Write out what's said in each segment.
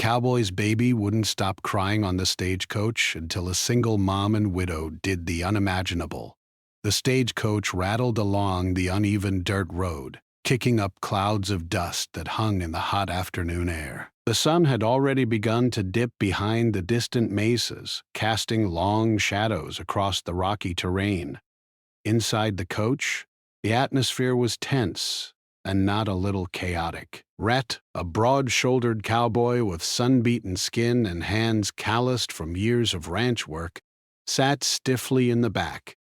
Cowboy's baby wouldn't stop crying on the stagecoach until a single mom and widow did the unimaginable. The stagecoach rattled along the uneven dirt road, kicking up clouds of dust that hung in the hot afternoon air. The sun had already begun to dip behind the distant mesas, casting long shadows across the rocky terrain. Inside the coach, the atmosphere was tense and not a little chaotic. Rhett, a broad-shouldered cowboy with sun-beaten skin and hands calloused from years of ranch work, sat stiffly in the back.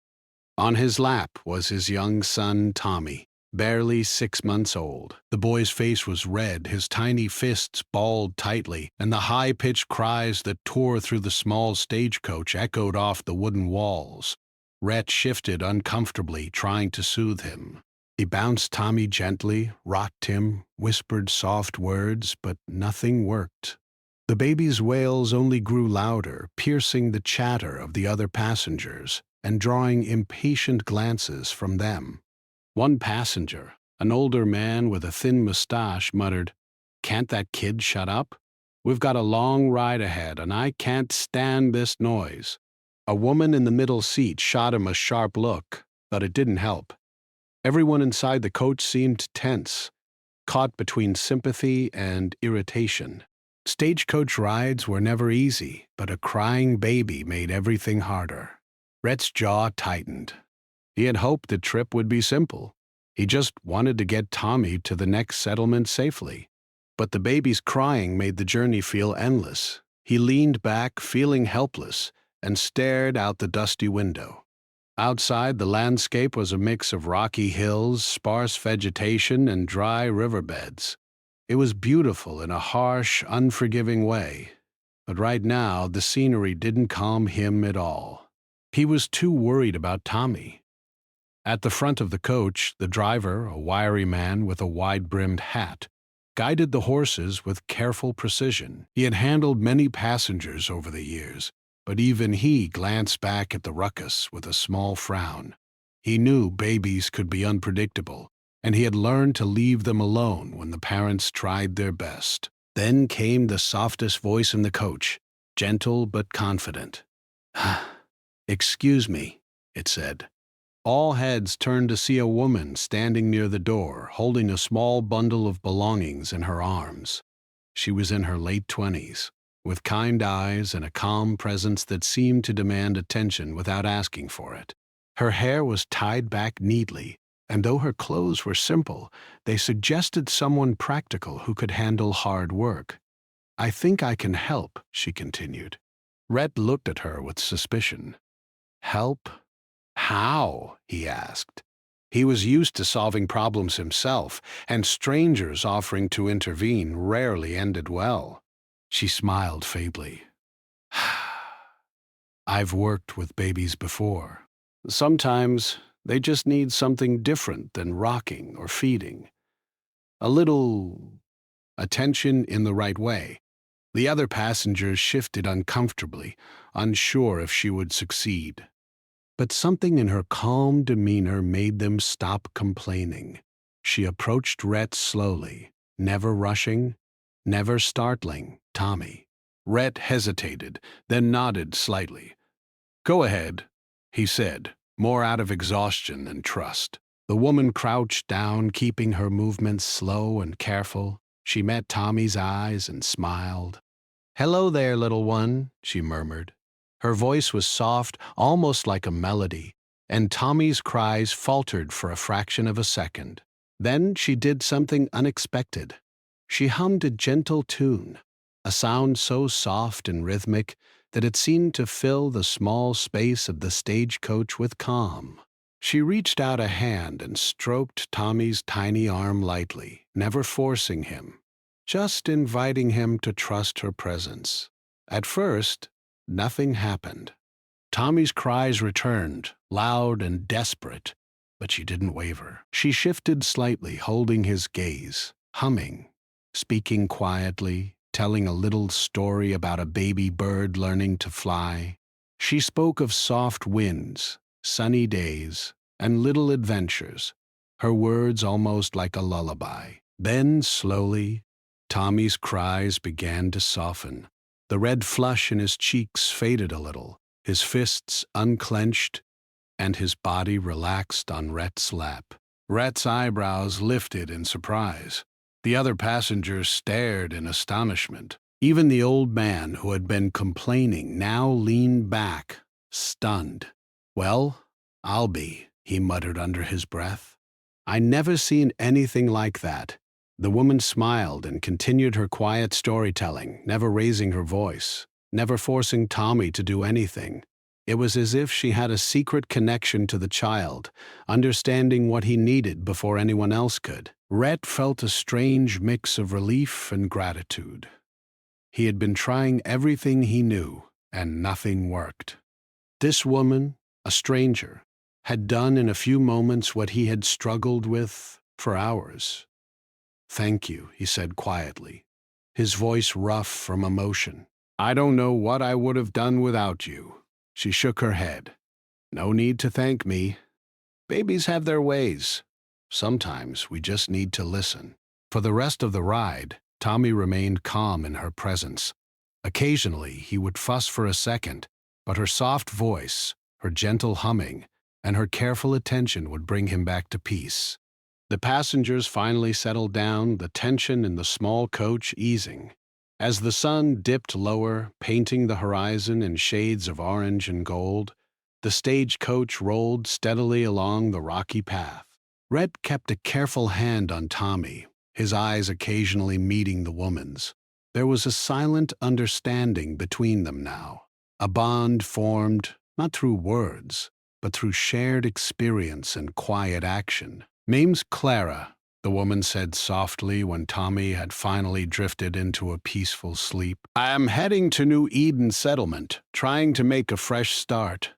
On his lap was his young son, Tommy, barely 6 months old. The boy's face was red, his tiny fists balled tightly, and the high-pitched cries that tore through the small stagecoach echoed off the wooden walls. Rhett shifted uncomfortably, trying to soothe him. He bounced Tommy gently, rocked him, whispered soft words, but nothing worked. The baby's wails only grew louder, piercing the chatter of the other passengers and drawing impatient glances from them. One passenger, an older man with a thin mustache, muttered, "Can't that kid shut up? We've got a long ride ahead, and I can't stand this noise." A woman in the middle seat shot him a sharp look, but it didn't help. Everyone inside the coach seemed tense, caught between sympathy and irritation. Stagecoach rides were never easy, but a crying baby made everything harder. Rhett's jaw tightened. He had hoped the trip would be simple. He just wanted to get Tommy to the next settlement safely. But the baby's crying made the journey feel endless. He leaned back, feeling helpless, and stared out the dusty window. Outside, the landscape was a mix of rocky hills, sparse vegetation, and dry riverbeds. It was beautiful in a harsh, unforgiving way. But right now, the scenery didn't calm him at all. He was too worried about Tommy. At the front of the coach, the driver, a wiry man with a wide-brimmed hat, guided the horses with careful precision. He had handled many passengers over the years, but even he glanced back at the ruckus with a small frown. He knew babies could be unpredictable, and he had learned to leave them alone when the parents tried their best. Then came the softest voice in the coach, gentle but confident. "Excuse me," it said. All heads turned to see a woman standing near the door, holding a small bundle of belongings in her arms. She was in her late 20s. With kind eyes and a calm presence that seemed to demand attention without asking for it. Her hair was tied back neatly, and though her clothes were simple, they suggested someone practical who could handle hard work. "I think I can help," she continued. Rhett looked at her with suspicion. "Help? How?" he asked. He was used to solving problems himself, and strangers offering to intervene rarely ended well. She smiled faintly. "I've worked with babies before. Sometimes they just need something different than rocking or feeding. A little attention in the right way." The other passengers shifted uncomfortably, unsure if she would succeed. But something in her calm demeanor made them stop complaining. She approached Rhett slowly, never rushing, never startling Tommy. Rhett hesitated, then nodded slightly. "Go ahead," he said, more out of exhaustion than trust. The woman crouched down, keeping her movements slow and careful. She met Tommy's eyes and smiled. "Hello there, little one," she murmured. Her voice was soft, almost like a melody, and Tommy's cries faltered for a fraction of a second. Then she did something unexpected. She hummed a gentle tune, a sound so soft and rhythmic that it seemed to fill the small space of the stagecoach with calm. She reached out a hand and stroked Tommy's tiny arm lightly, never forcing him, just inviting him to trust her presence. At first, nothing happened. Tommy's cries returned, loud and desperate, but she didn't waver. She shifted slightly, holding his gaze, humming, speaking quietly, telling a little story about a baby bird learning to fly. She spoke of soft winds, sunny days, and little adventures, her words almost like a lullaby. Then, slowly, Tommy's cries began to soften. The red flush in his cheeks faded a little, his fists unclenched, and his body relaxed on Rhett's lap. Rhett's eyebrows lifted in surprise. The other passengers stared in astonishment. Even the old man who had been complaining now leaned back, stunned. "Well, I'll be," he muttered under his breath. "I never seen anything like that." The woman smiled and continued her quiet storytelling, never raising her voice, never forcing Tommy to do anything. It was as if she had a secret connection to the child, understanding what he needed before anyone else could. Rhett felt a strange mix of relief and gratitude. He had been trying everything he knew, and nothing worked. This woman, a stranger, had done in a few moments what he had struggled with for hours. "Thank you," he said quietly, his voice rough from emotion. "I don't know what I would have done without you." She shook her head. "No need to thank me. Babies have their ways. Sometimes we just need to listen." For the rest of the ride, Tommy remained calm in her presence. Occasionally, he would fuss for a second, but her soft voice, her gentle humming, and her careful attention would bring him back to peace. The passengers finally settled down, the tension in the small coach easing. As the sun dipped lower, painting the horizon in shades of orange and gold, the stagecoach rolled steadily along the rocky path. Rhett kept a careful hand on Tommy, his eyes occasionally meeting the woman's. There was a silent understanding between them now, a bond formed not through words, but through shared experience and quiet action. "Name's Clara," the woman said softly when Tommy had finally drifted into a peaceful sleep. "I am heading to New Eden Settlement, trying to make a fresh start."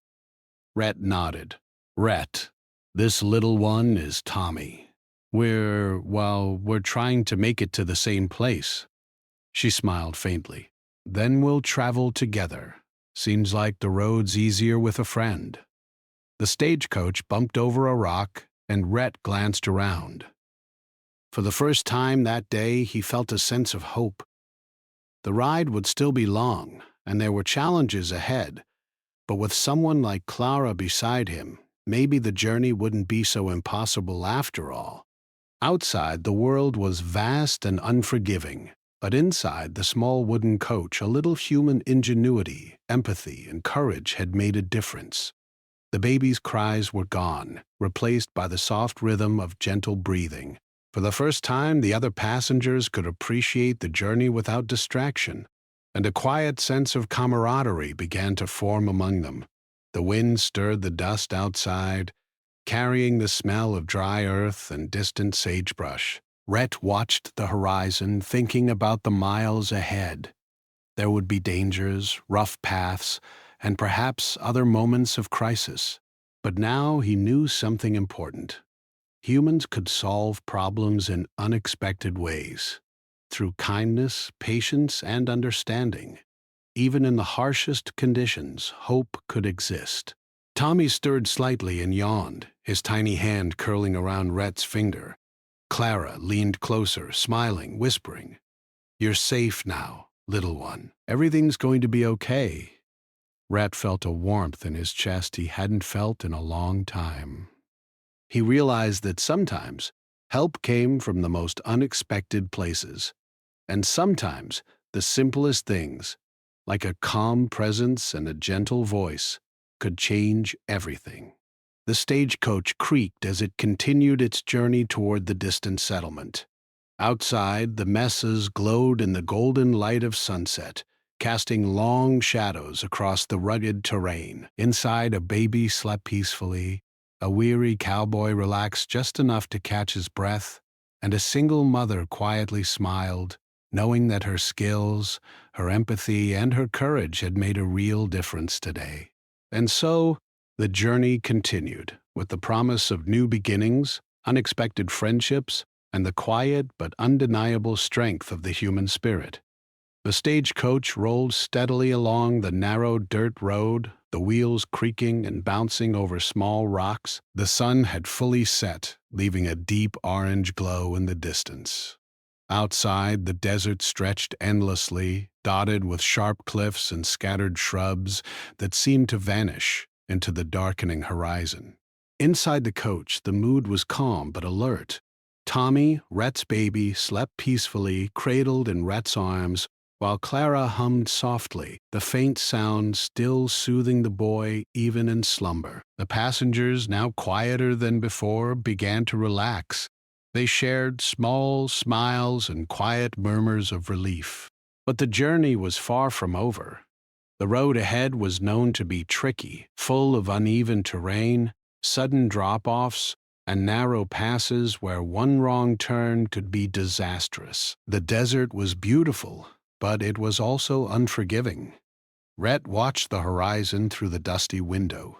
Rhett nodded. "Rhett, this little one is Tommy. We're trying to make it to the same place." She smiled faintly. "Then we'll travel together. Seems like the road's easier with a friend." The stagecoach bumped over a rock, and Rhett glanced around. For the first time that day, he felt a sense of hope. The ride would still be long, and there were challenges ahead, but with someone like Clara beside him, maybe the journey wouldn't be so impossible after all. Outside, the world was vast and unforgiving, but inside the small wooden coach, a little human ingenuity, empathy, and courage had made a difference. The baby's cries were gone, replaced by the soft rhythm of gentle breathing. For the first time, the other passengers could appreciate the journey without distraction, and a quiet sense of camaraderie began to form among them. The wind stirred the dust outside, carrying the smell of dry earth and distant sagebrush. Rhett watched the horizon, thinking about the miles ahead. There would be dangers, rough paths, and perhaps other moments of crisis. But now he knew something important. Humans could solve problems in unexpected ways, through kindness, patience, and understanding. Even in the harshest conditions, hope could exist. Tommy stirred slightly and yawned, his tiny hand curling around Rhett's finger. Clara leaned closer, smiling, whispering, "You're safe now, little one. Everything's going to be okay." Rhett felt a warmth in his chest he hadn't felt in a long time. He realized that sometimes help came from the most unexpected places, and sometimes the simplest things, like a calm presence and a gentle voice, could change everything. The stagecoach creaked as it continued its journey toward the distant settlement. Outside, the mesas glowed in the golden light of sunset, casting long shadows across the rugged terrain. Inside, a baby slept peacefully, a weary cowboy relaxed just enough to catch his breath, and a single mother quietly smiled, knowing that her skills, her empathy, and her courage had made a real difference today. And so, the journey continued, with the promise of new beginnings, unexpected friendships, and the quiet but undeniable strength of the human spirit. The stagecoach rolled steadily along the narrow dirt road, the wheels creaking and bouncing over small rocks. The sun had fully set, leaving a deep orange glow in the distance. Outside, the desert stretched endlessly, dotted with sharp cliffs and scattered shrubs that seemed to vanish into the darkening horizon. Inside the coach, the mood was calm but alert. Tommy, Rhett's baby, slept peacefully, cradled in Rhett's arms, while Clara hummed softly, the faint sound still soothing the boy even in slumber. The passengers, now quieter than before, began to relax. They shared small smiles and quiet murmurs of relief. But the journey was far from over. The road ahead was known to be tricky, full of uneven terrain, sudden drop-offs, and narrow passes where one wrong turn could be disastrous. The desert was beautiful, but it was also unforgiving. Rhett watched the horizon through the dusty window.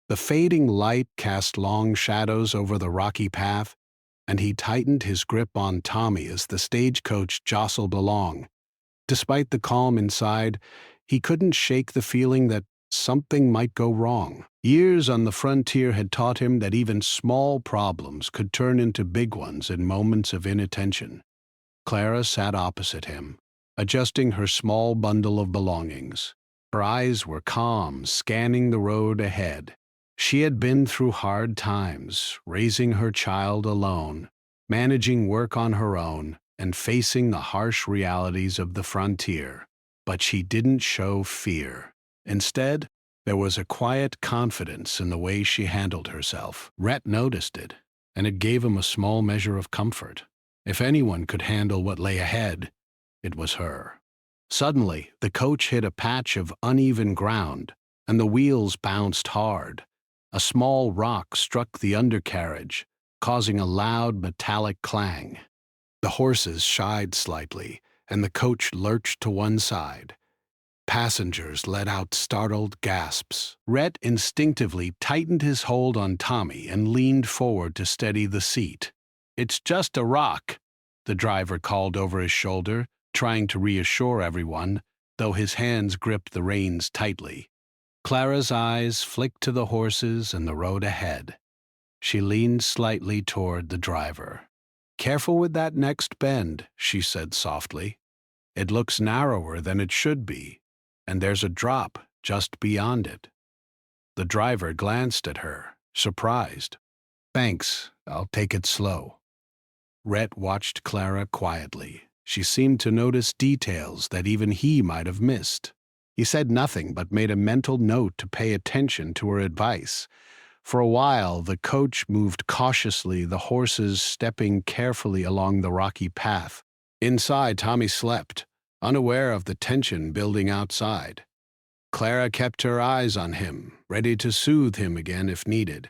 The fading light cast long shadows over the rocky path, and he tightened his grip on Tommy as the stagecoach jostled along. Despite the calm inside, he couldn't shake the feeling that something might go wrong. Years on the frontier had taught him that even small problems could turn into big ones in moments of inattention. Clara sat opposite him, adjusting her small bundle of belongings. Her eyes were calm, scanning the road ahead. She had been through hard times, raising her child alone, managing work on her own, and facing the harsh realities of the frontier. But she didn't show fear. Instead, there was a quiet confidence in the way she handled herself. Rhett noticed it, and it gave him a small measure of comfort. If anyone could handle what lay ahead, it was her. Suddenly, the coach hit a patch of uneven ground, and the wheels bounced hard. A small rock struck the undercarriage, causing a loud metallic clang. The horses shied slightly, and the coach lurched to one side. Passengers let out startled gasps. Rhett instinctively tightened his hold on Tommy and leaned forward to steady the seat. "It's just a rock," the driver called over his shoulder, trying to reassure everyone, though his hands gripped the reins tightly. Clara's eyes flicked to the horses and the road ahead. She leaned slightly toward the driver. "Careful with that next bend," she said softly. "It looks narrower than it should be, and there's a drop just beyond it." The driver glanced at her, surprised. "Thanks, I'll take it slow." Rhett watched Clara quietly. She seemed to notice details that even he might have missed. He said nothing but made a mental note to pay attention to her advice. For a while, the coach moved cautiously, the horses stepping carefully along the rocky path. Inside, Tommy slept, unaware of the tension building outside. Clara kept her eyes on him, ready to soothe him again if needed.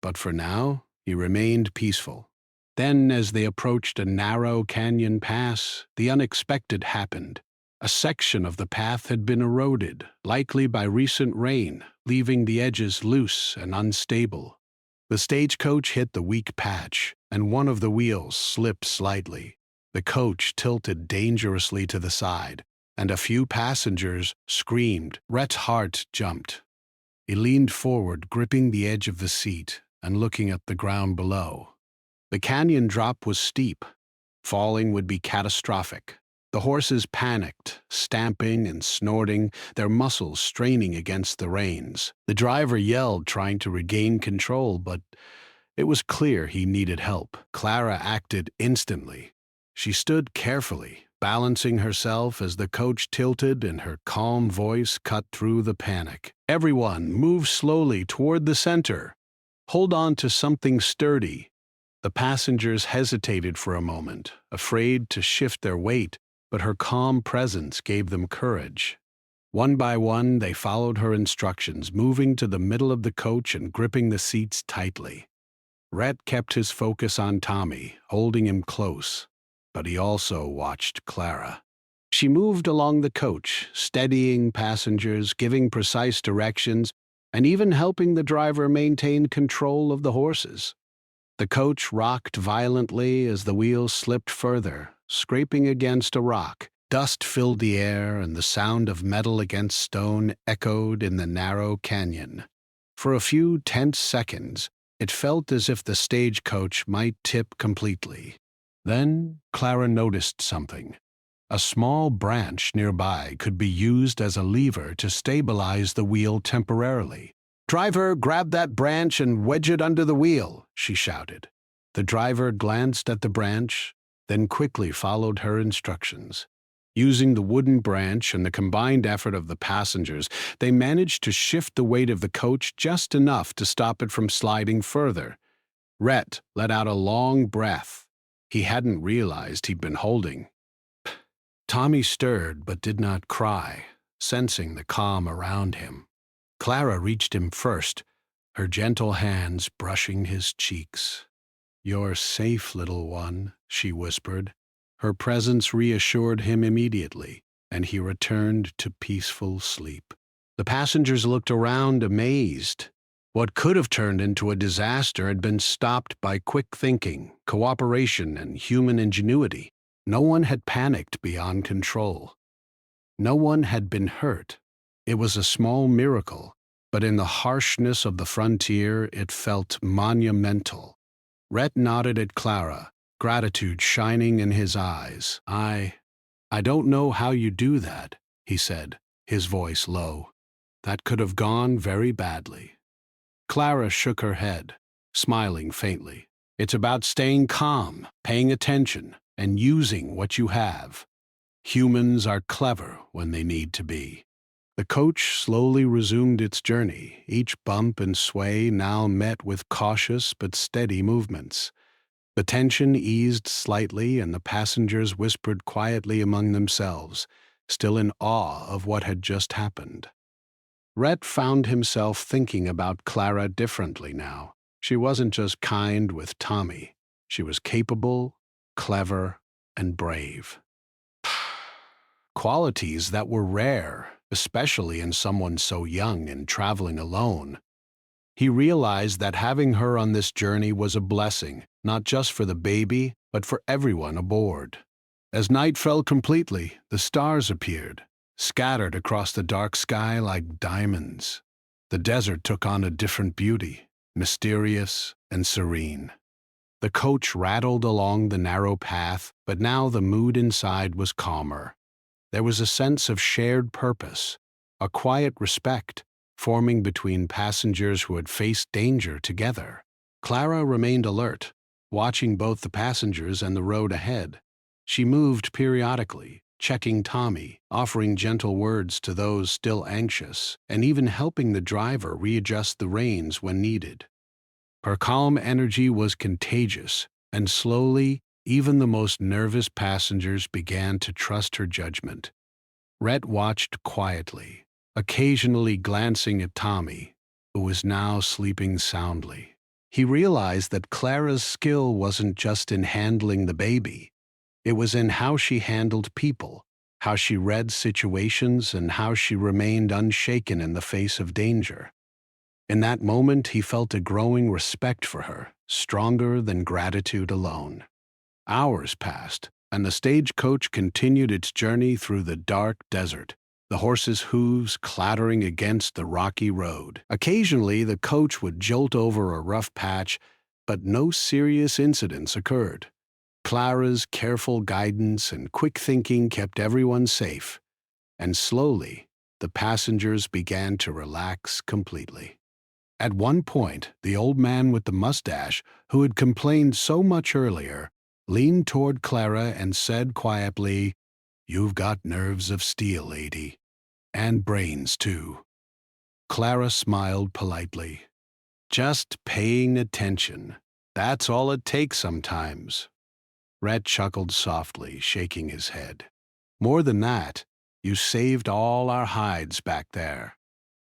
But for now, he remained peaceful. Then, as they approached a narrow canyon pass, the unexpected happened. A section of the path had been eroded, likely by recent rain, leaving the edges loose and unstable. The stagecoach hit the weak patch, and one of the wheels slipped slightly. The coach tilted dangerously to the side, and a few passengers screamed. Rhett's heart jumped. He leaned forward, gripping the edge of the seat and looking at the ground below. The canyon drop was steep. Falling would be catastrophic. The horses panicked, stamping and snorting, their muscles straining against the reins. The driver yelled, trying to regain control, but it was clear he needed help. Clara acted instantly. She stood carefully, balancing herself as the coach tilted, and her calm voice cut through the panic. "Everyone, move slowly toward the center. Hold on to something sturdy." The passengers hesitated for a moment, afraid to shift their weight, but her calm presence gave them courage. One by one, they followed her instructions, moving to the middle of the coach and gripping the seats tightly. Rhett kept his focus on Tommy, holding him close, but he also watched Clara. She moved along the coach, steadying passengers, giving precise directions, and even helping the driver maintain control of the horses. The coach rocked violently as the wheels slipped further, scraping against a rock. Dust filled the air, and the sound of metal against stone echoed in the narrow canyon. For a few tense seconds, it felt as if the stagecoach might tip completely. Then Clara noticed something. A small branch nearby could be used as a lever to stabilize the wheel temporarily. "Driver, grab that branch and wedge it under the wheel," she shouted. The driver glanced at the branch, then quickly followed her instructions. Using the wooden branch and the combined effort of the passengers, they managed to shift the weight of the coach just enough to stop it from sliding further. Rhett let out a long breath. He hadn't realized he'd been holding. Tommy stirred but did not cry, sensing the calm around him. Clara reached him first, her gentle hands brushing his cheeks. "You're safe, little one," she whispered. Her presence reassured him immediately, and he returned to peaceful sleep. The passengers looked around amazed. What could have turned into a disaster had been stopped by quick thinking, cooperation, and human ingenuity. No one had panicked beyond control. No one had been hurt. It was a small miracle, but in the harshness of the frontier, it felt monumental. Rhett nodded at Clara, gratitude shining in his eyes. I don't know how you do that," he said, his voice low. "That could have gone very badly." Clara shook her head, smiling faintly. "It's about staying calm, paying attention, and using what you have. Humans are clever when they need to be." The coach slowly resumed its journey, each bump and sway now met with cautious but steady movements. The tension eased slightly, and the passengers whispered quietly among themselves, still in awe of what had just happened. Rhett found himself thinking about Clara differently now. She wasn't just kind with Tommy. She was capable, clever, and brave. Qualities that were rare, especially in someone so young and traveling alone. He realized that having her on this journey was a blessing, not just for the baby, but for everyone aboard. As night fell completely, the stars appeared, scattered across the dark sky like diamonds. The desert took on a different beauty, mysterious and serene. The coach rattled along the narrow path, but now the mood inside was calmer. There was a sense of shared purpose, a quiet respect forming between passengers who had faced danger together. Clara remained alert, watching both the passengers and the road ahead. She moved periodically, checking Tommy, offering gentle words to those still anxious, and even helping the driver readjust the reins when needed. Her calm energy was contagious, and slowly, even the most nervous passengers began to trust her judgment. Rhett watched quietly, occasionally glancing at Tommy, who was now sleeping soundly. He realized that Clara's skill wasn't just in handling the baby. It was in how she handled people, how she read situations, and how she remained unshaken in the face of danger. In that moment, he felt a growing respect for her, stronger than gratitude alone. Hours passed, and the stagecoach continued its journey through the dark desert, the horses' hooves clattering against the rocky road. Occasionally, the coach would jolt over a rough patch, but no serious incidents occurred. Clara's careful guidance and quick thinking kept everyone safe, and slowly, the passengers began to relax completely. At one point, the old man with the mustache, who had complained so much earlier, leaned toward Clara and said quietly, "You've got nerves of steel, lady. And brains, too." Clara smiled politely. "Just paying attention. That's all it takes sometimes." Rhett chuckled softly, shaking his head. "More than that, you saved all our hides back there."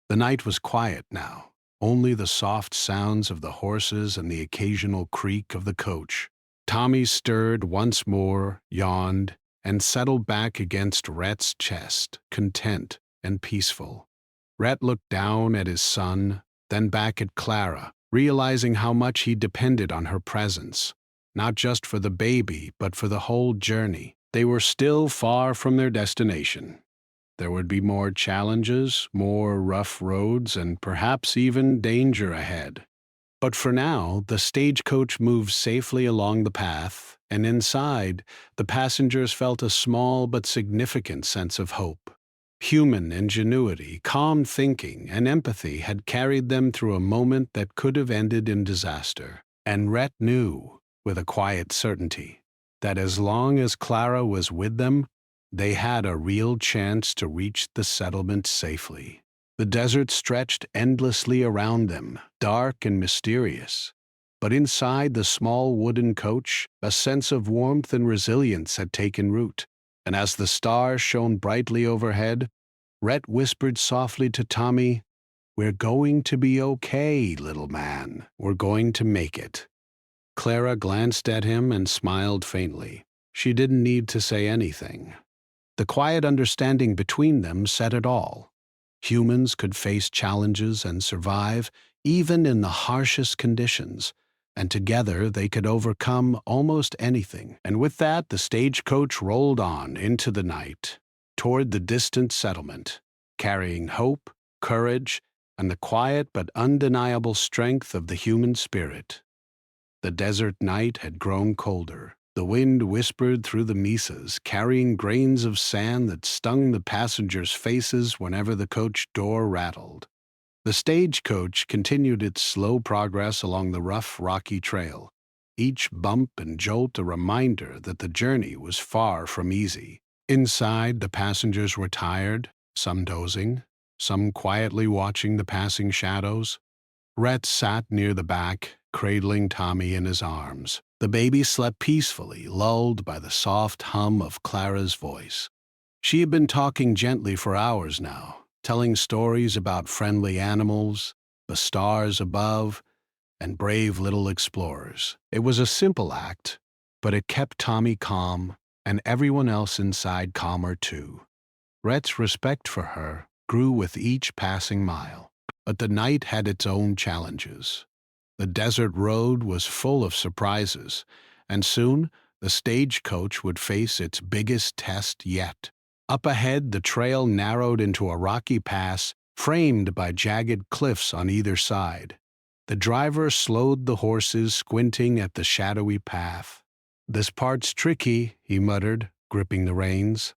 The night was quiet now. Only the soft sounds of the horses and the occasional creak of the coach. Tommy stirred once more, yawned, and settled back against Rhett's chest, content and peaceful. Rhett looked down at his son, then back at Clara, realizing how much he depended on her presence, not just for the baby, but for the whole journey. They were still far from their destination. There would be more challenges, more rough roads, and perhaps even danger ahead. But for now, the stagecoach moved safely along the path, and inside, the passengers felt a small but significant sense of hope. Human ingenuity, calm thinking, and empathy had carried them through a moment that could have ended in disaster. And Rhett knew, with a quiet certainty, that as long as Clara was with them, they had a real chance to reach the settlement safely. The desert stretched endlessly around them, dark and mysterious. But inside the small wooden coach, a sense of warmth and resilience had taken root. And as the stars shone brightly overhead, Rhett whispered softly to Tommy, "We're going to be okay, little man. We're going to make it." Clara glanced at him and smiled faintly. She didn't need to say anything. The quiet understanding between them said it all. Humans could face challenges and survive, even in the harshest conditions, and together they could overcome almost anything. And with that, the stagecoach rolled on into the night, toward the distant settlement, carrying hope, courage, and the quiet but undeniable strength of the human spirit. The desert night had grown colder. The wind whispered through the mesas, carrying grains of sand that stung the passengers' faces whenever the coach door rattled. The stagecoach continued its slow progress along the rough, rocky trail, each bump and jolt a reminder that the journey was far from easy. Inside, the passengers were tired, some dozing, some quietly watching the passing shadows. Rhett sat near the back, cradling Tommy in his arms. The baby slept peacefully, lulled by the soft hum of Clara's voice. She had been talking gently for hours now, telling stories about friendly animals, the stars above, and brave little explorers. It was a simple act, but it kept Tommy calm, and everyone else inside calmer too. Rhett's respect for her grew with each passing mile. But the night had its own challenges. The desert road was full of surprises, and soon the stagecoach would face its biggest test yet. Up ahead, the trail narrowed into a rocky pass framed by jagged cliffs on either side. The driver slowed the horses, squinting at the shadowy path. "This part's tricky," he muttered, gripping the reins.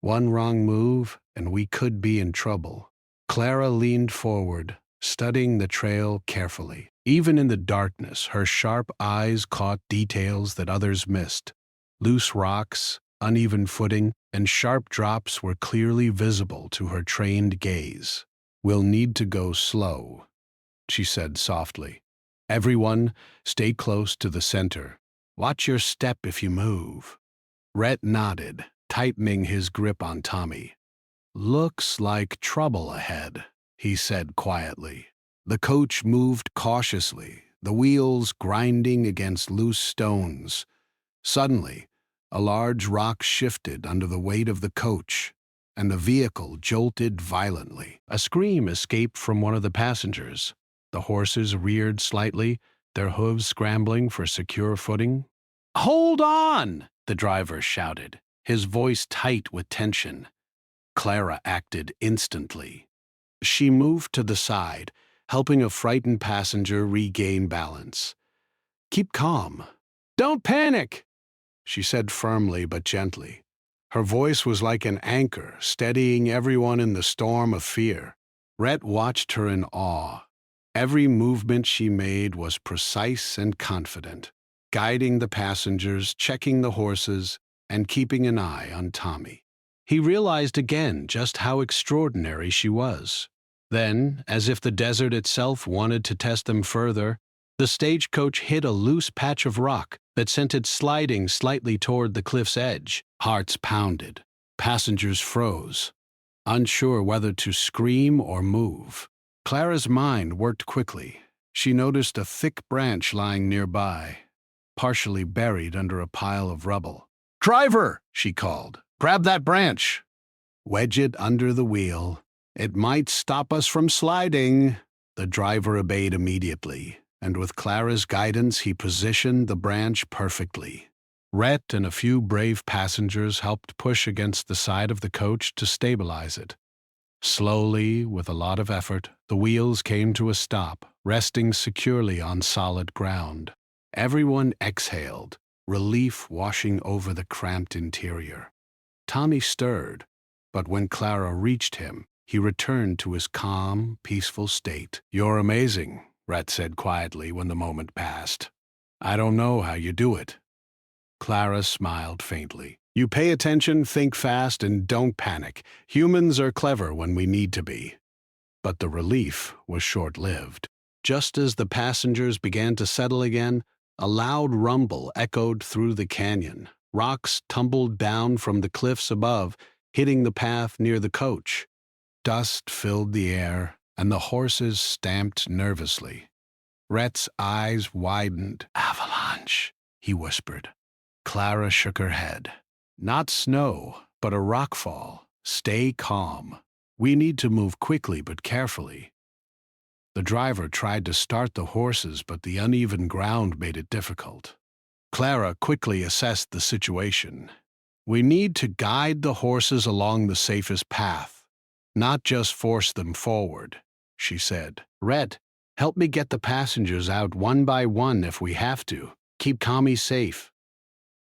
"One wrong move, and we could be in trouble." Clara leaned forward, studying the trail carefully. Even in the darkness, her sharp eyes caught details that others missed. Loose rocks, uneven footing, and sharp drops were clearly visible to her trained gaze. "We'll need to go slow," she said softly. "Everyone, stay close to the center. Watch your step if you move." Rhett nodded, tightening his grip on Tommy. "Looks like trouble ahead," he said quietly. The coach moved cautiously, the wheels grinding against loose stones. Suddenly, a large rock shifted under the weight of the coach, and the vehicle jolted violently. A scream escaped from one of the passengers. The horses reared slightly, their hooves scrambling for secure footing. "Hold on!" the driver shouted, his voice tight with tension. Clara acted instantly. She moved to the side, helping a frightened passenger regain balance. "Keep calm. Don't panic," she said firmly but gently. Her voice was like an anchor, steadying everyone in the storm of fear. Rhett watched her in awe. Every movement she made was precise and confident, guiding the passengers, checking the horses, and keeping an eye on Tommy. He realized again just how extraordinary she was. Then, as if the desert itself wanted to test them further, the stagecoach hit a loose patch of rock that sent it sliding slightly toward the cliff's edge. Hearts pounded. Passengers froze, unsure whether to scream or move. Clara's mind worked quickly. She noticed a thick branch lying nearby, partially buried under a pile of rubble. "Driver!" she called. "Grab that branch. Wedge it under the wheel. It might stop us from sliding." The driver obeyed immediately, and with Clara's guidance he positioned the branch perfectly. Rhett and a few brave passengers helped push against the side of the coach to stabilize it. Slowly, with a lot of effort, the wheels came to a stop, resting securely on solid ground. Everyone exhaled, relief washing over the cramped interior. Tommy stirred, but when Clara reached him, he returned to his calm, peaceful state. "You're amazing," Rhett said quietly when the moment passed. "I don't know how you do it." Clara smiled faintly. "You pay attention, think fast, and don't panic. Humans are clever when we need to be." But the relief was short-lived. Just as the passengers began to settle again, a loud rumble echoed through the canyon. Rocks tumbled down from the cliffs above, hitting the path near the coach. Dust filled the air, and the horses stamped nervously. Rhett's eyes widened. "Avalanche," he whispered. Clara shook her head. "Not snow, but a rockfall. Stay calm. We need to move quickly but carefully." The driver tried to start the horses, but the uneven ground made it difficult. Clara quickly assessed the situation. "We need to guide the horses along the safest path, not just force them forward," she said. "Rhett, help me get the passengers out one by one if we have to. Keep Tommy safe."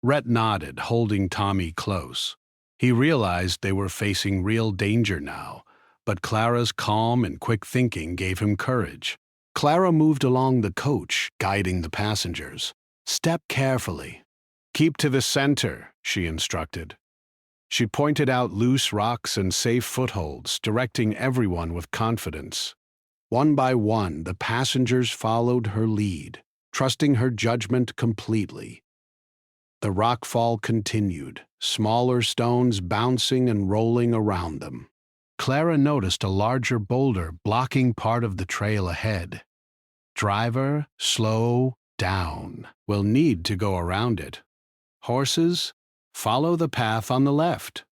Rhett nodded, holding Tommy close. He realized they were facing real danger now, but Clara's calm and quick thinking gave him courage. Clara moved along the coach, guiding the passengers. "Step carefully. Keep to the center," she instructed. She pointed out loose rocks and safe footholds, directing everyone with confidence. One by one, the passengers followed her lead, trusting her judgment completely. The rockfall continued, smaller stones bouncing and rolling around them. Clara noticed a larger boulder blocking part of the trail ahead. "Driver, slow down. We'll need to go around it. Horses, follow the path on the left."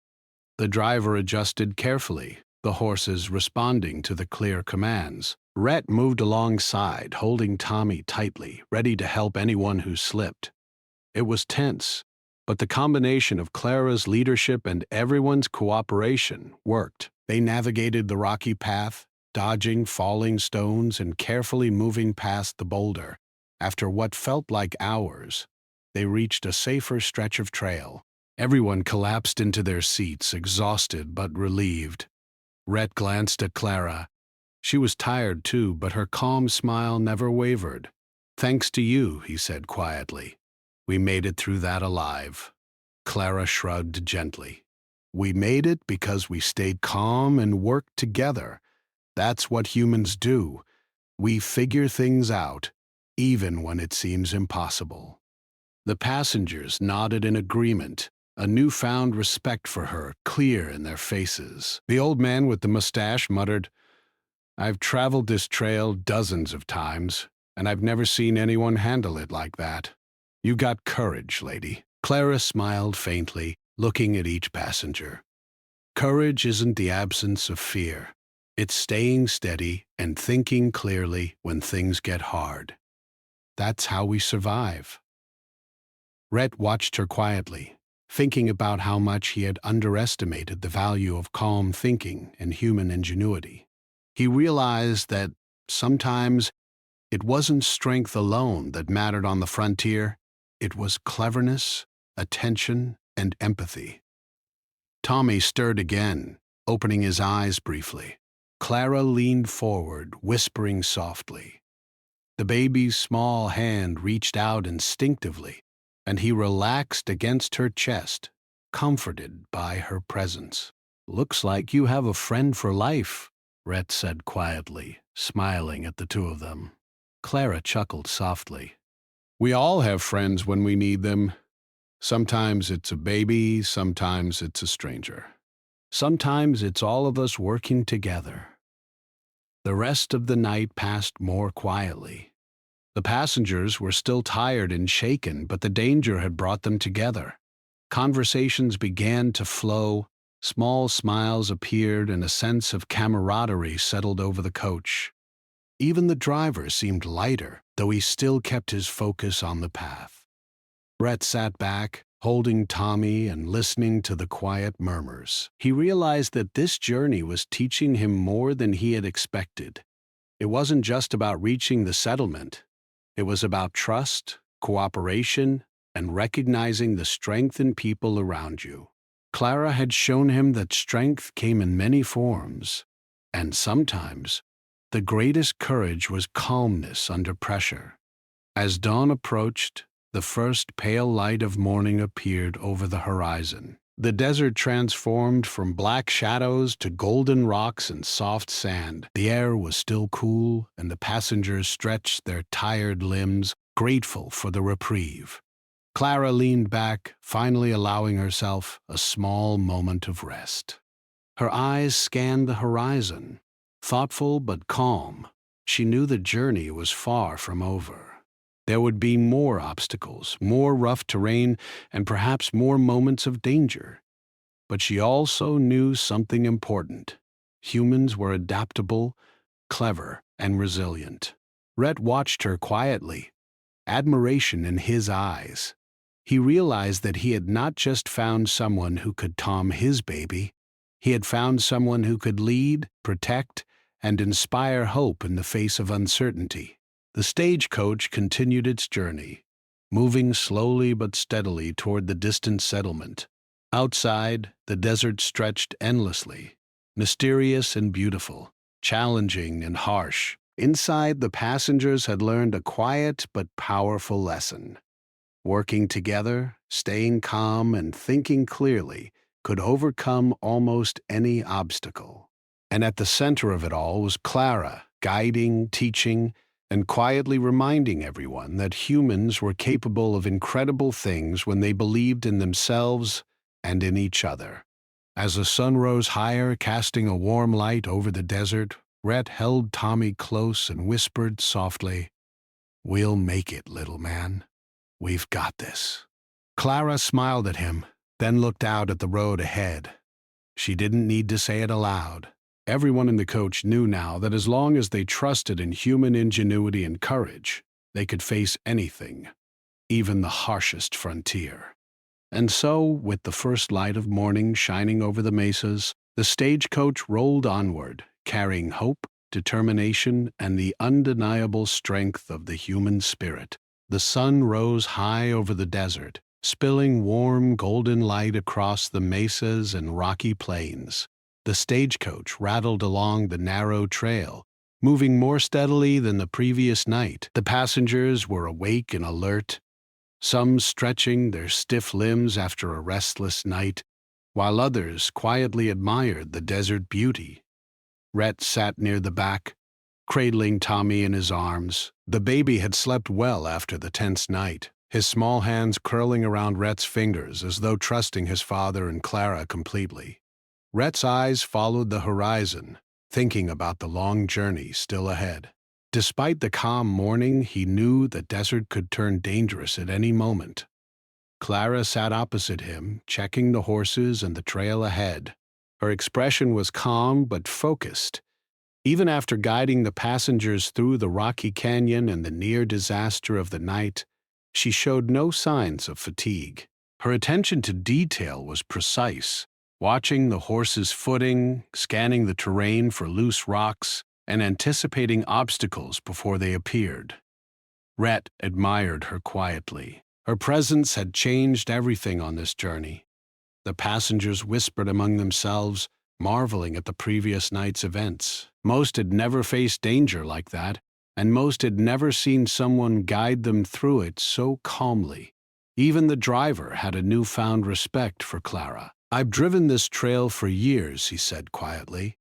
The driver adjusted carefully, the horses responding to the clear commands. Rhett moved alongside, holding Tommy tightly, ready to help anyone who slipped. It was tense, but the combination of Clara's leadership and everyone's cooperation worked. They navigated the rocky path, dodging falling stones and carefully moving past the boulder. After what felt like hours, they reached a safer stretch of trail. Everyone collapsed into their seats, exhausted but relieved. Rhett glanced at Clara. She was tired too, but her calm smile never wavered. "Thanks to you," he said quietly. "We made it through that alive." Clara shrugged gently. "We made it because we stayed calm and worked together. That's what humans do. We figure things out, even when it seems impossible." The passengers nodded in agreement, a newfound respect for her clear in their faces. The old man with the mustache muttered, "I've traveled this trail dozens of times, and I've never seen anyone handle it like that. You got courage, lady." Clara smiled faintly, looking at each passenger. "Courage isn't the absence of fear. It's staying steady and thinking clearly when things get hard. That's how we survive." Rhett watched her quietly, thinking about how much he had underestimated the value of calm thinking and human ingenuity. He realized that sometimes it wasn't strength alone that mattered on the frontier. It was cleverness, attention, and empathy. Tommy stirred again, opening his eyes briefly. Clara leaned forward, whispering softly. The baby's small hand reached out instinctively, and he relaxed against her chest, comforted by her presence. "Looks like you have a friend for life," Rhett said quietly, smiling at the two of them. Clara chuckled softly. "We all have friends when we need them. Sometimes it's a baby, sometimes it's a stranger. Sometimes it's all of us working together." The rest of the night passed more quietly. The passengers were still tired and shaken, but the danger had brought them together. Conversations began to flow, small smiles appeared, and a sense of camaraderie settled over the coach. Even the driver seemed lighter, though he still kept his focus on the path. Brett sat back, holding Tommy and listening to the quiet murmurs. He realized that this journey was teaching him more than he had expected. It wasn't just about reaching the settlement. It was about trust, cooperation, and recognizing the strength in people around you. Clara had shown him that strength came in many forms, and sometimes the greatest courage was calmness under pressure. As dawn approached, the first pale light of morning appeared over the horizon. The desert transformed from black shadows to golden rocks and soft sand. The air was still cool, and the passengers stretched their tired limbs, grateful for the reprieve. Clara leaned back, finally allowing herself a small moment of rest. Her eyes scanned the horizon, thoughtful but calm. She knew the journey was far from over. There would be more obstacles, more rough terrain, and perhaps more moments of danger. But she also knew something important. Humans were adaptable, clever, and resilient. Rhett watched her quietly, admiration in his eyes. He realized that he had not just found someone who could tom his baby, he had found someone who could lead, protect, and inspire hope in the face of uncertainty. The stagecoach continued its journey, moving slowly but steadily toward the distant settlement. Outside, the desert stretched endlessly, mysterious and beautiful, challenging and harsh. Inside, the passengers had learned a quiet but powerful lesson. Working together, staying calm, and thinking clearly could overcome almost any obstacle. And at the center of it all was Clara, guiding, teaching, and quietly reminding everyone that humans were capable of incredible things when they believed in themselves and in each other. As the sun rose higher, casting a warm light over the desert, Rhett held Tommy close and whispered softly, "We'll make it, little man. We've got this." Clara smiled at him, then looked out at the road ahead. She didn't need to say it aloud. Everyone in the coach knew now that as long as they trusted in human ingenuity and courage, they could face anything, even the harshest frontier. And so, with the first light of morning shining over the mesas, the stagecoach rolled onward, carrying hope, determination, and the undeniable strength of the human spirit. The sun rose high over the desert, spilling warm golden light across the mesas and rocky plains. The stagecoach rattled along the narrow trail, moving more steadily than the previous night. The passengers were awake and alert, some stretching their stiff limbs after a restless night, while others quietly admired the desert beauty. Rhett sat near the back, cradling Tommy in his arms. The baby had slept well after the tense night, his small hands curling around Rhett's fingers as though trusting his father and Clara completely. Rhett's eyes followed the horizon, thinking about the long journey still ahead. Despite the calm morning, he knew the desert could turn dangerous at any moment. Clara sat opposite him, checking the horses and the trail ahead. Her expression was calm but focused. Even after guiding the passengers through the rocky canyon and the near disaster of the night, she showed no signs of fatigue. Her attention to detail was precise, watching the horses' footing, scanning the terrain for loose rocks, and anticipating obstacles before they appeared. Rhett admired her quietly. Her presence had changed everything on this journey. The passengers whispered among themselves, marveling at the previous night's events. Most had never faced danger like that, and most had never seen someone guide them through it so calmly. Even the driver had a newfound respect for Clara. "I've driven this trail for years," he said quietly,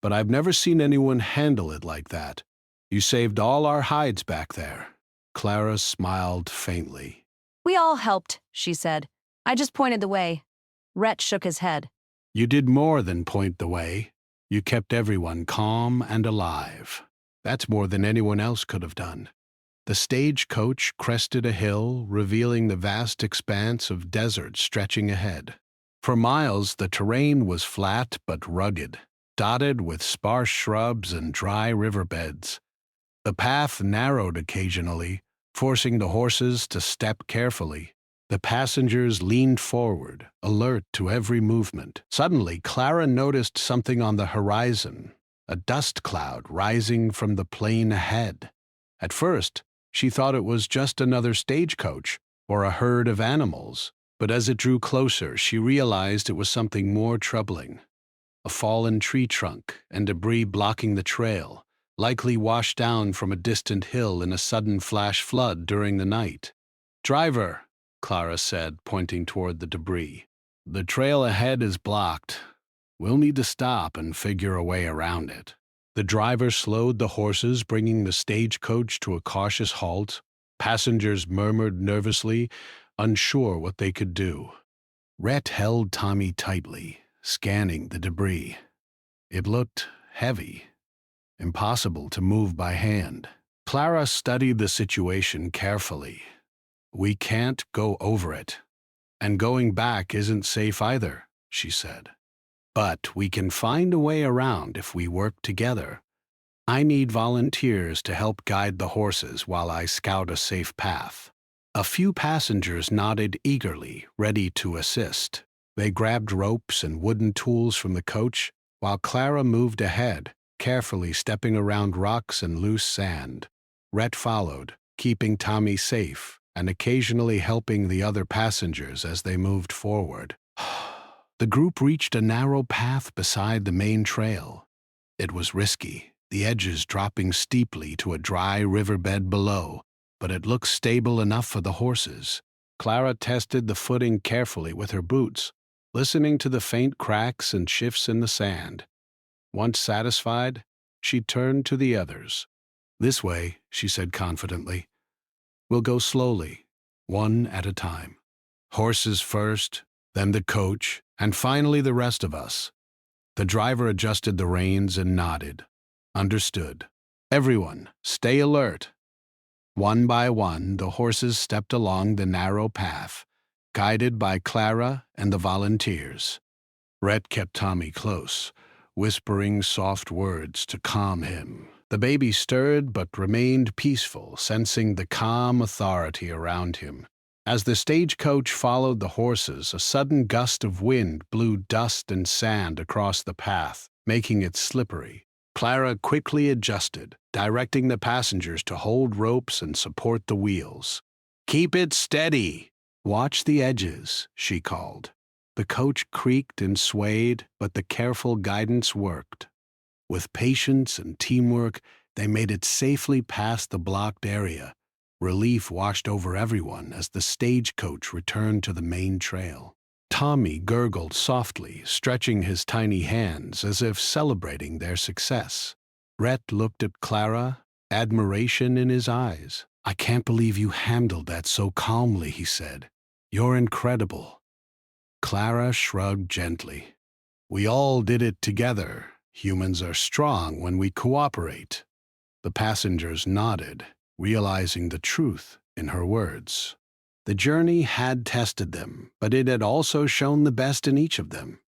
"but I've never seen anyone handle it like that. You saved all our hides back there." Clara smiled faintly. "We all helped," she said. "I just pointed the way." Rhett shook his head. "You did more than point the way. You kept everyone calm and alive. That's more than anyone else could have done." The stagecoach crested a hill, revealing the vast expanse of desert stretching ahead. For miles, the terrain was flat but rugged, dotted with sparse shrubs and dry riverbeds. The path narrowed occasionally, forcing the horses to step carefully. The passengers leaned forward, alert to every movement. Suddenly, Clara noticed something on the horizon. a dust cloud rising from the plain ahead. At first, she thought it was just another stagecoach or a herd of animals, but as it drew closer, she realized it was something more troubling. A fallen tree trunk and debris blocking the trail, likely washed down from a distant hill in a sudden flash flood during the night. "Driver," Clara said, pointing toward the debris. "The trail ahead is blocked. We'll need to stop and figure a way around it." The driver slowed the horses, bringing the stagecoach to a cautious halt. Passengers murmured nervously, unsure what they could do. Rhett held Tommy tightly, scanning the debris. It looked heavy, impossible to move by hand. Clara studied the situation carefully. "We can't go over it, and going back isn't safe either," she said. "But we can find a way around if we work together. I need volunteers to help guide the horses while I scout a safe path." A few passengers nodded eagerly, ready to assist. They grabbed ropes and wooden tools from the coach, while Clara moved ahead, carefully stepping around rocks and loose sand. Rhett followed, keeping Tommy safe and occasionally helping the other passengers as they moved forward. The group reached a narrow path beside the main trail. It was risky, the edges dropping steeply to a dry riverbed below, but it looked stable enough for the horses. Clara tested the footing carefully with her boots, listening to the faint cracks and shifts in the sand. Once satisfied, she turned to the others. "This way," she said confidently. "We'll go slowly, one at a time. Horses first, then the coach, and finally the rest of us." The driver adjusted the reins and nodded. "Understood. Everyone, stay alert." One by one, the horses stepped along the narrow path, guided by Clara and the volunteers. Rhett kept Tommy close, whispering soft words to calm him. The baby stirred but remained peaceful, sensing the calm authority around him. As the stagecoach followed the horses, a sudden gust of wind blew dust and sand across the path, making it slippery. Clara quickly adjusted, directing the passengers to hold ropes and support the wheels. "Keep it steady. Watch the edges," she called. The coach creaked and swayed, but the careful guidance worked. With patience and teamwork, they made it safely past the blocked area. Relief washed over everyone as the stagecoach returned to the main trail. Tommy gurgled softly, stretching his tiny hands as if celebrating their success. Rhett looked at Clara, admiration in his eyes. "I can't believe you handled that so calmly," he said. "You're incredible." Clara shrugged gently. "We all did it together. Humans are strong when we cooperate." The passengers nodded, realizing the truth in her words. The journey had tested them, but it had also shown the best in each of them.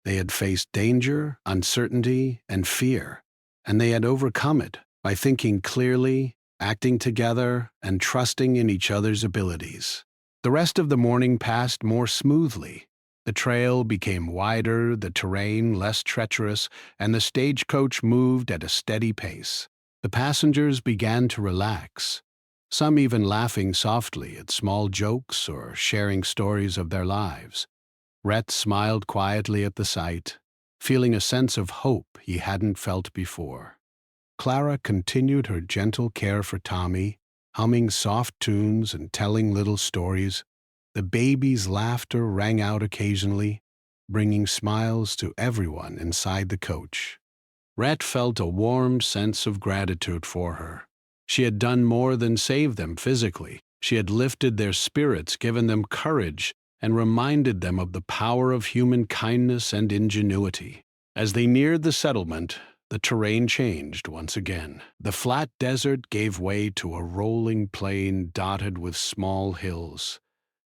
They had faced danger, uncertainty, and fear, and they had overcome it by thinking clearly, acting together, and trusting in each other's abilities. The rest of the morning passed more smoothly. The trail became wider, the terrain less treacherous, and the stagecoach moved at a steady pace. The passengers began to relax, some even laughing softly at small jokes or sharing stories of their lives. Rhett smiled quietly at the sight, feeling a sense of hope he hadn't felt before. Clara continued her gentle care for Tommy, humming soft tunes and telling little stories. The baby's laughter rang out occasionally, bringing smiles to everyone inside the coach. Rhett felt a warm sense of gratitude for her. She had done more than save them physically. She had lifted their spirits, given them courage, and reminded them of the power of human kindness and ingenuity. As they neared the settlement, the terrain changed once again. The flat desert gave way to a rolling plain dotted with small hills.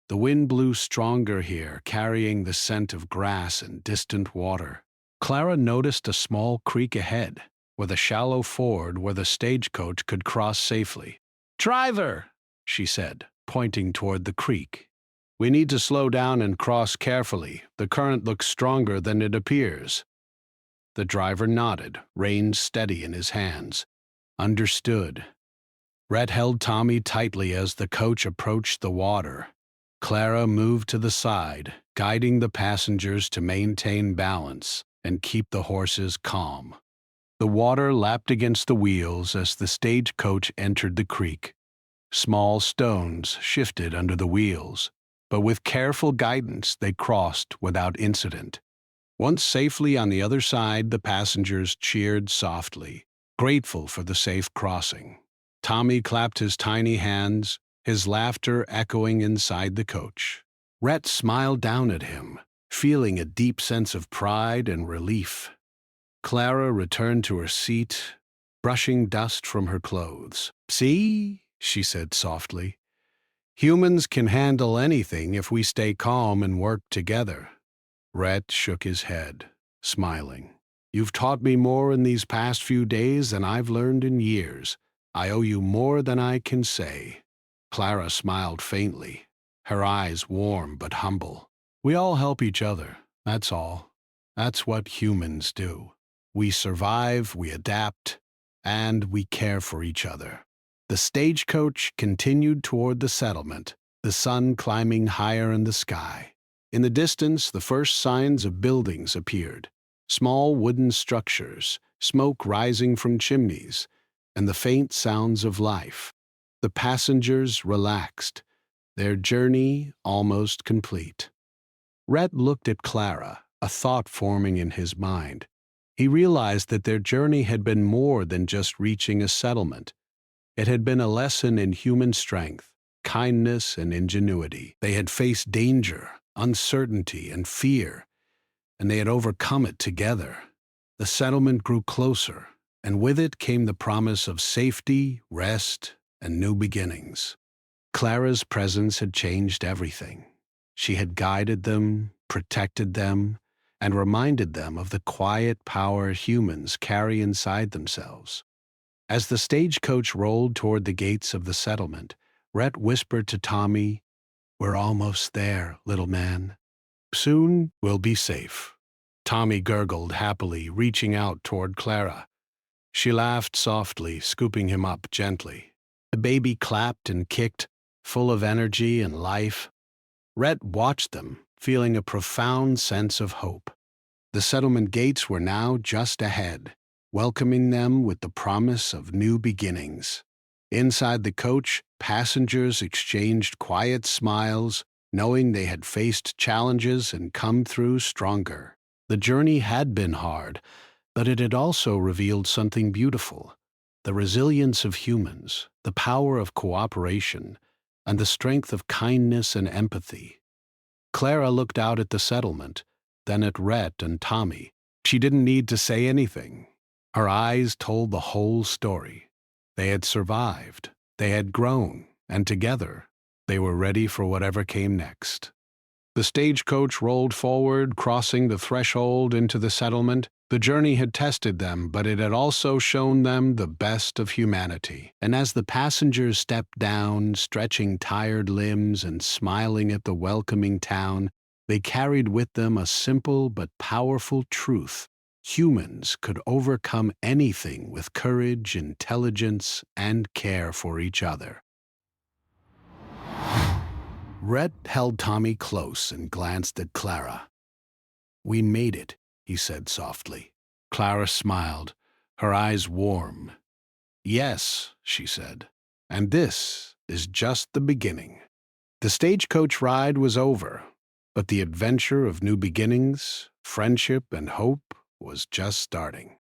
The wind blew stronger here, carrying the scent of grass and distant water. Clara noticed a small creek ahead, with a shallow ford where the stagecoach could cross safely. "Driver," she said, pointing toward the creek. "We need to slow down and cross carefully. The current looks stronger than it appears." The driver nodded, reins steady in his hands. Understood. Rhett held Tommy tightly as the coach approached the water. Clara moved to the side, guiding the passengers to maintain balance and keep the horses calm. The water lapped against the wheels as the stagecoach entered the creek. Small stones shifted under the wheels, but with careful guidance they crossed without incident. Once safely on the other side, the passengers cheered softly, grateful for the safe crossing. Tommy clapped his tiny hands, his laughter echoing inside the coach. Rhett smiled down at him, feeling a deep sense of pride and relief. Clara returned to her seat, brushing dust from her clothes. "See?" she said softly. "Humans can handle anything if we stay calm and work together." Rhett shook his head, smiling. "You've taught me more in these past few days than I've learned in years. I owe you more than I can say." Clara smiled faintly, her eyes warm but humble. "We all help each other, that's all. That's what humans do. We survive, we adapt, and we care for each other." The stagecoach continued toward the settlement, the sun climbing higher in the sky. In the distance, the first signs of buildings appeared. Small wooden structures, smoke rising from chimneys, and the faint sounds of life. The passengers relaxed, their journey almost complete. Rhett looked at Clara, a thought forming in his mind. He realized that their journey had been more than just reaching a settlement. It had been a lesson in human strength, kindness, and ingenuity. They had faced danger, uncertainty, and fear, and they had overcome it together. The settlement grew closer, and with it came the promise of safety, rest, and new beginnings. Clara's presence had changed everything. She had guided them, protected them, and reminded them of the quiet power humans carry inside themselves. As the stagecoach rolled toward the gates of the settlement, Rhett whispered to Tommy, "We're almost there, little man. Soon we'll be safe." Tommy gurgled happily, reaching out toward Clara. She laughed softly, scooping him up gently. The baby clapped and kicked, full of energy and life. Rhett watched them, feeling a profound sense of hope. The settlement gates were now just ahead, welcoming them with the promise of new beginnings. Inside the coach, passengers exchanged quiet smiles, knowing they had faced challenges and come through stronger. The journey had been hard, but it had also revealed something beautiful: the resilience of humans, the power of cooperation, and the strength of kindness and empathy. Clara looked out at the settlement, then at Rhett and Tommy. She didn't need to say anything. Her eyes told the whole story. They had survived, they had grown, and together, they were ready for whatever came next. The stagecoach rolled forward, crossing the threshold into the settlement. The journey had tested them, but it had also shown them the best of humanity. And as the passengers stepped down, stretching tired limbs and smiling at the welcoming town, they carried with them a simple but powerful truth: humans could overcome anything with courage, intelligence, and care for each other. Rhett held Tommy close and glanced at Clara. "We made it," he said softly. Clara smiled, her eyes warm. "Yes," she said, "and this is just the beginning." The stagecoach ride was over, but the adventure of new beginnings, friendship, and hope was just starting.